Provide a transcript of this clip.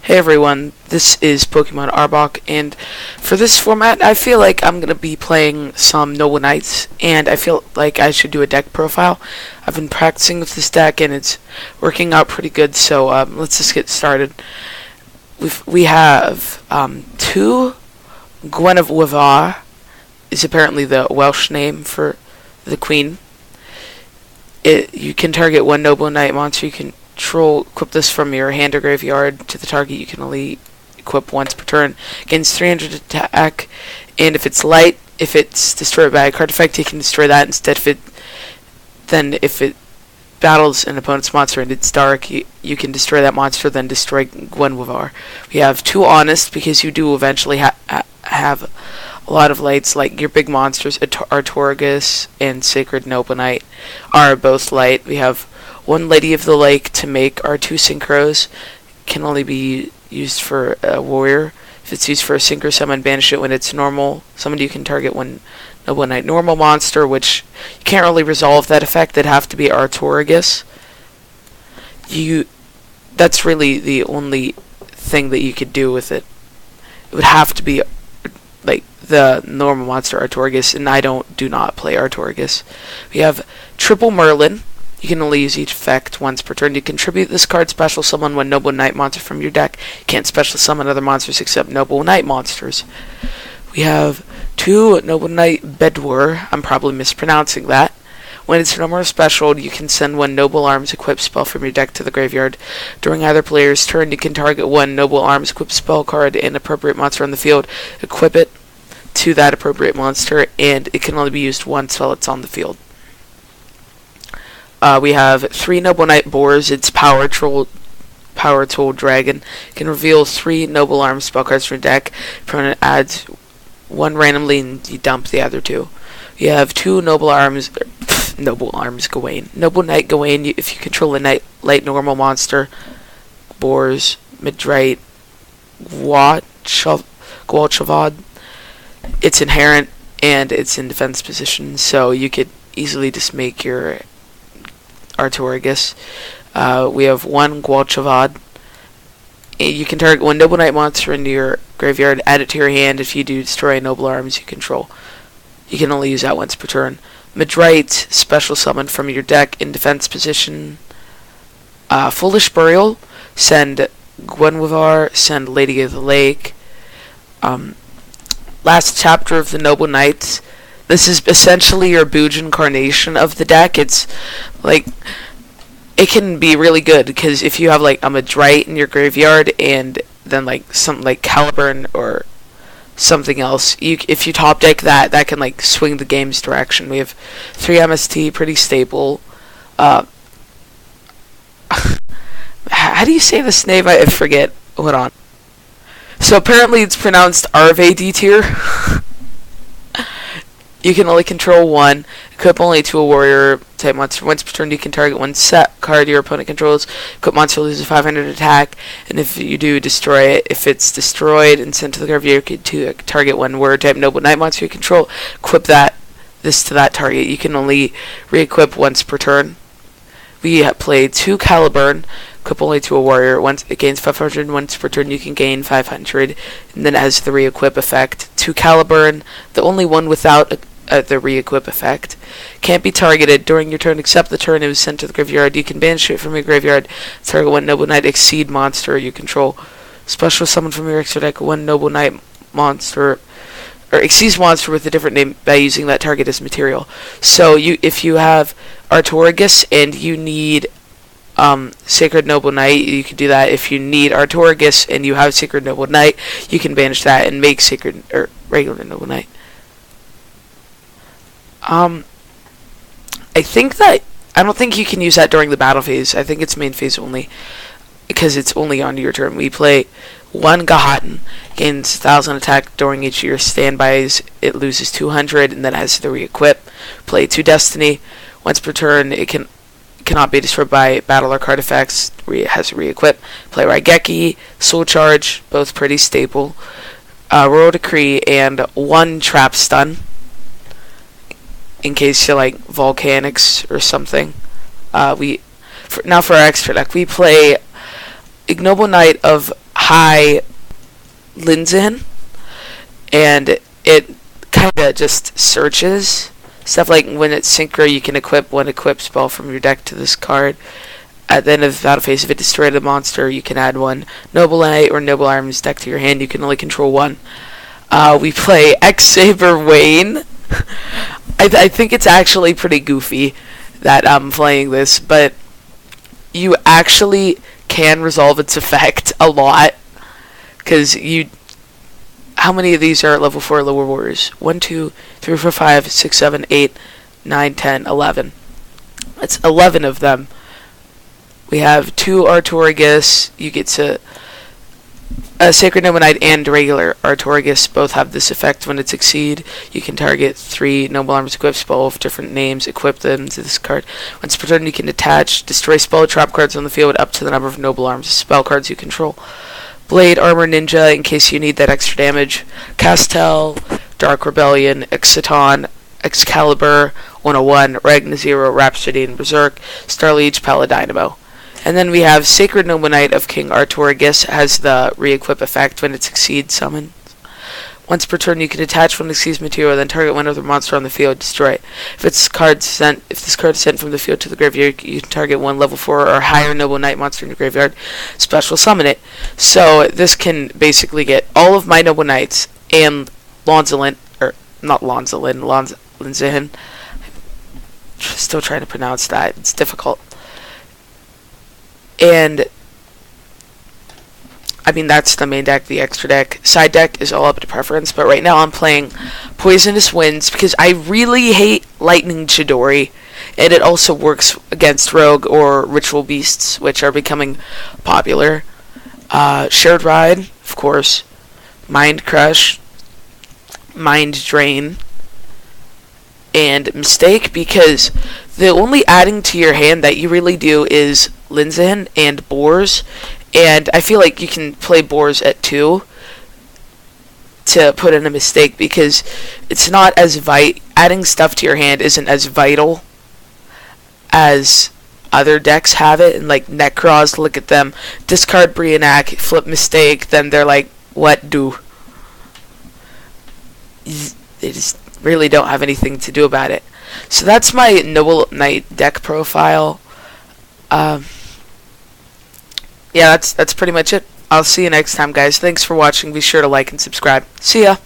Hey everyone, this is Pokemon Arbok, and for this format, I feel like I'm going to be playing some Noble Knights, and I feel like I should do a deck profile. I've been practicing with this deck, and it's working out pretty good, so let's just get started. We have two Guinevere, is apparently the Welsh name for the Queen. You can target one Noble Knight monster. You can equip this from your hand or graveyard to the target. You can only equip once per turn. Gains 300 attack, and if it's light, if it's destroyed by a card effect, you can destroy that instead. If it battles an opponent's monster and it's dark, you can destroy that monster, then destroy Guinevere. We have two Honest, because you do eventually have a lot of lights, like your big monsters, Artorigus and Sacred Noble Knight are both light. We have one Lady of the Lake to make our two Synchros. Can only be used for a warrior. If it's used for a Synchro summon, banish it when it's normal. Summoned, you can target one Noble Knight normal monster, which you can't really resolve that effect. It'd have to be Artorigus. That's really the only thing that you could do with it. It would have to be like the normal monster Artorigus, and I do not play Artorigus. We have Triple Merlin. You can only use each effect once per turn. You contribute this card, special summon one Noble Knight monster from your deck. You can't special summon other monsters except Noble Knight monsters. We have two Noble Knight Bedwar. I'm probably mispronouncing that. When it's no more special, you can send one Noble Arms equipped spell from your deck to the graveyard. During either player's turn, you can target one Noble Arms equipped spell card and appropriate monster on the field. Equip it to that appropriate monster, and it can only be used once while it's on the field. We have three Noble Knight Boars. It's Power Tool Dragon. You can reveal three Noble Arms spell cards from your deck. Opponent adds one randomly, and you dump the other two. You have two Noble Gawain. Noble Knight Gawain. If you control a light normal monster, Boars, Midright, Gwalchavad, it's inherent and it's in defense position, so you could easily just make your Artorigus. We have one Gwalchavad. You can target one Noble Knight monster into your graveyard, add it to your hand. If you do destroy Noble Arms you control, you can only use that once per turn. Midright, special summon from your deck in defense position. Foolish Burial, send Guinevere, send Lady of the Lake. Last chapter of the Noble Knights. This is essentially your Booge incarnation of the deck. It's like, it can be really good, because if you have like a Midright in your graveyard and then like something like Caliburn or something else, if you top deck that can like swing the game's direction. We have 3 MST, pretty stable. How do you say this name? I forget. Hold on. So apparently it's pronounced Arve D tier. You can only control one. Equip only to a warrior type monster. Once per turn, you can target one set card your opponent controls. Equip monster loses 500 attack, and if you do, destroy it. If it's destroyed and sent to the graveyard, you can target one warrior type Noble Knight monster you control. Equip this to that target. You can only re-equip once per turn. We play 2 Caliburn. Equip only to a warrior. Once it gains 500 once per turn, you can gain 500, and then it has the re-equip effect. 2 Caliburn, the only one without the re-equip effect. Can't be targeted during your turn except the turn it was sent to the graveyard. You can banish it from your graveyard. Target one Noble Knight Exceed monster you control. Special summon from your extra deck one Noble Knight monster, or Exceed monster with a different name by using that target as material. So if you have Artorigus and you need Sacred Noble Knight, you can do that. If you need Artorigus and you have Sacred Noble Knight, you can banish that and make Sacred or regular Noble Knight. I don't think you can use that during the battle phase. I think it's main phase only, because it's only on your turn. We play 1 Gahaten, gains 1,000 attack during each of your standbys. It loses 200 and then has to re-equip. Play 2 Destiny. Once per turn, it cannot be destroyed by battle or card effects. It has to re-equip. Play Raigeki, Soul Charge, both pretty stable. Royal Decree, and 1 Trap Stun, in case you like Volcanics or something. Now for our extra deck, we play Ignoble Knight of high Linzen, and it kind of just searches stuff like when it's synchro. You can equip one equip spell from your deck to this card. At the end of the battle phase, if it destroyed a monster, you can add one Noble Knight or Noble Arms deck to your hand. You can only control one. We play X-Saber Wayne. I think it's actually pretty goofy that I'm playing this, but you actually can resolve its effect a lot, because how many of these are at level 4 lower warriors? 1, 2, 3, 4, 5, 6, 7, 8, 9, 10, 11. That's 11 of them. We have 2 Artorigus. You get to Sacred Noble Knight and regular Artorigus both have this effect. When it succeed, you can target 3 Noble Arms equipped spell with different names, equip them to this card. Once per turn, you can attach, destroy spell trap cards on the field up to the number of Noble Arms spell cards you control. Blade, Armor Ninja, in case you need that extra damage. Castel, Dark Rebellion, Exciton, Excalibur, 101, Ragna Zero, Rhapsody, and Berserk, Starliege, Paladinamo. And then we have Sacred Noble Knight of King Artorigus, has the re-equip effect when it succeeds summon. Once per turn, you can attach one succeeds material, then target one other monster on the field, destroy it. If this card is sent from the field to the graveyard, you can target one level 4 or higher Noble Knight monster in your graveyard, special summon it. So this can basically get all of my Noble Knights and Linzen. Still trying to pronounce that. It's difficult. And I mean, that's the main deck. The extra deck, side deck, is all up to preference. But right now I'm playing Poisonous Winds because I really hate Lightning Chidori, and it also works against Rogue or Ritual Beasts, which are becoming popular. Shared Ride, of course. Mind Crush, Mind Drain, and Mistake, because the only adding to your hand that you really do is Linzen and Boars, and I feel like you can play Boars at 2 to put in a Mistake, because it's not as adding stuff to your hand isn't as vital as other decks have it. And like Necros, look at them, discard Brionac, flip Mistake, then they're like, what do? They just really don't have anything to do about it. So that's my Noble Knight deck profile. Yeah, that's pretty much it. I'll see you next time, guys. Thanks for watching. Be sure to like and subscribe. See ya.